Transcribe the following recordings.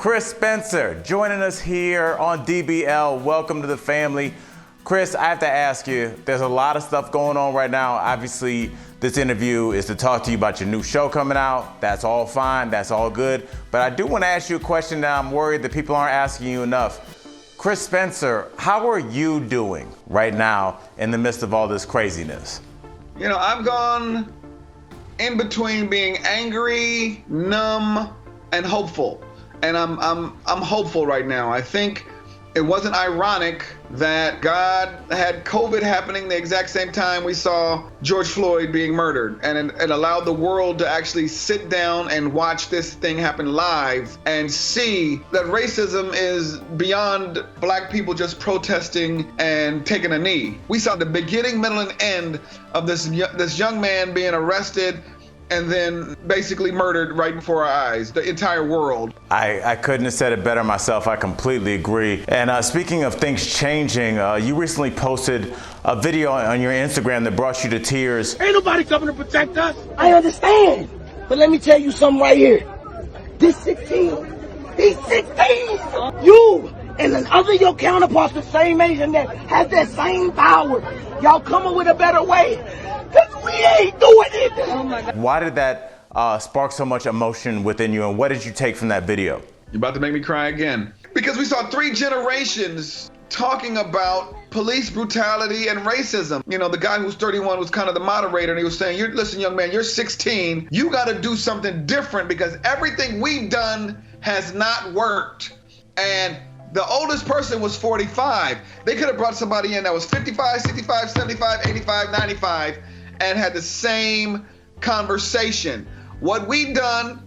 Chris Spencer joining us here on DBL. Welcome to the family. Chris, I have to ask you, there's a lot of stuff going on right now. Obviously, this interview is to talk to you about your new show coming out. That's all fine, that's all good. But I do want to ask you a question that I'm worried that people aren't asking you enough. Chris Spencer, how are you doing right now in the midst of all this craziness? You know, I've gone in between being angry, numb, and hopeful. And I'm hopeful right now. I think it wasn't ironic that God had COVID happening the exact same time we saw George Floyd being murdered, and it allowed the world to actually sit down and watch this thing happen live and see that racism is beyond black people just protesting and taking a knee. We saw the beginning, middle, and end of this young man being arrested and then basically murdered right before our eyes, the entire world. I couldn't have said it better myself. I completely agree. And speaking of things changing, you recently posted a video on your Instagram that brought you to tears. Ain't nobody coming to protect us. I understand. But let me tell you something right here. This 16, he's 16. You and other your counterparts the same age and that have that same power. Y'all come up with a better way. Cause we ain't doing it. Oh my God. Why did that spark so much emotion within you, and what did you take from that video? You're about to make me cry again. Because we saw 3 generations talking about police brutality and racism. You know, the guy who's 31 was kind of the moderator, and he was saying, listen, young man, you're 16. You got to do something different because everything we've done has not worked. And the oldest person was 45. They could have brought somebody in that was 55, 65, 75, 85, 95 and had the same conversation. What we've done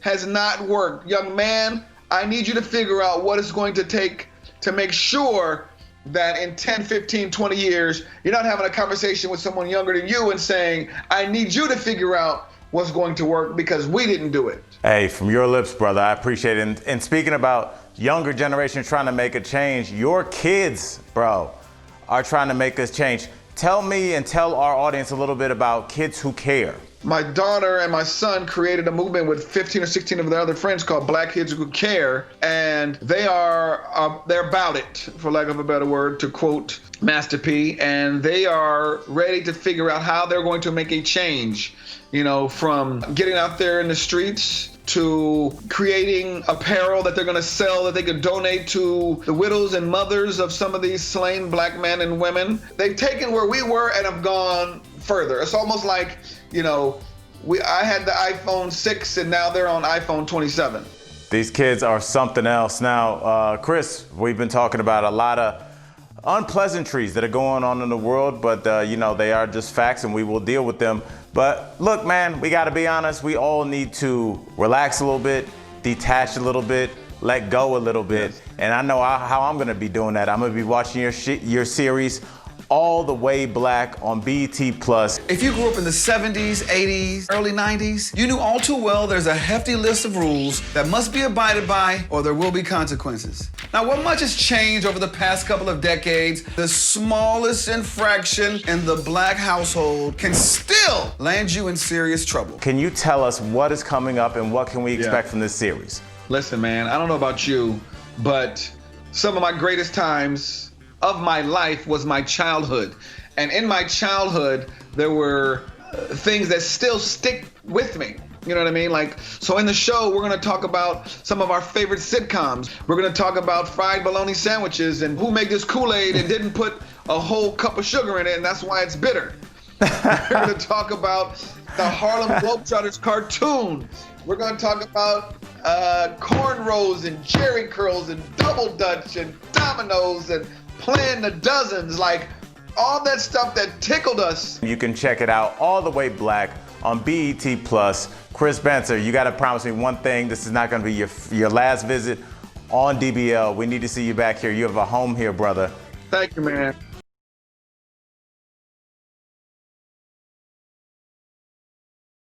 has not worked. Young man, I need you to figure out what it's going to take to make sure that in 10, 15, 20 years, you're not having a conversation with someone younger than you and saying, I need you to figure out what's going to work because we didn't do it. Hey, from your lips, brother, I appreciate it. And speaking about younger generation trying to make a change, your kids, bro, are trying to make us change. Tell me and tell our audience a little bit about Kids Who Care. My daughter and my son created a movement with 15 or 16 of their other friends called Black Kids Who Care, and they're about it, for lack of a better word, to quote Master P, and they are ready to figure out how they're going to make a change, you know, from getting out there in the streets to creating apparel that they're going to sell that they could donate to the widows and mothers of some of these slain black men and women. They've taken where we were and have gone further. It's almost like, you know, I had the iPhone 6 and now they're on iPhone 27. These kids are something else. Now, Chris, we've been talking about a lot of unpleasantries that are going on in the world, but you know, they are just facts and we will deal with them. But look, man, we got to be honest. We all need to relax a little bit, detach a little bit, let go a little bit. Yes. And I know how I'm going to be doing that. I'm going to be watching your series, All the Way Black, on BET+. If you grew up in the 70s, 80s, early 90s, you knew all too well there's a hefty list of rules that must be abided by or there will be consequences. Now, what much has changed over the past couple of decades, the smallest infraction in the black household can still land you in serious trouble. Can you tell us what is coming up and what can we expect from this series? Listen, man, I don't know about you, but some of my greatest times of my life was my childhood. And in my childhood, there were things that still stick with me. You know what I mean? Like, so in the show, we're going to talk about some of our favorite sitcoms. We're going to talk about fried bologna sandwiches and who made this Kool-Aid and didn't put a whole cup of sugar in it, and that's why it's bitter. We're going to talk about the Harlem Globetrotters cartoon. We're going to talk about cornrows and jerry curls and double dutch and dominoes and playing the dozens, like all that stuff that tickled us. You can check it out, All the Way Black, on BET+. Chris Spencer, you got to promise me one thing. This is not going to be your last visit on DBL. We need to see you back here. You have a home here, brother. Thank you, man.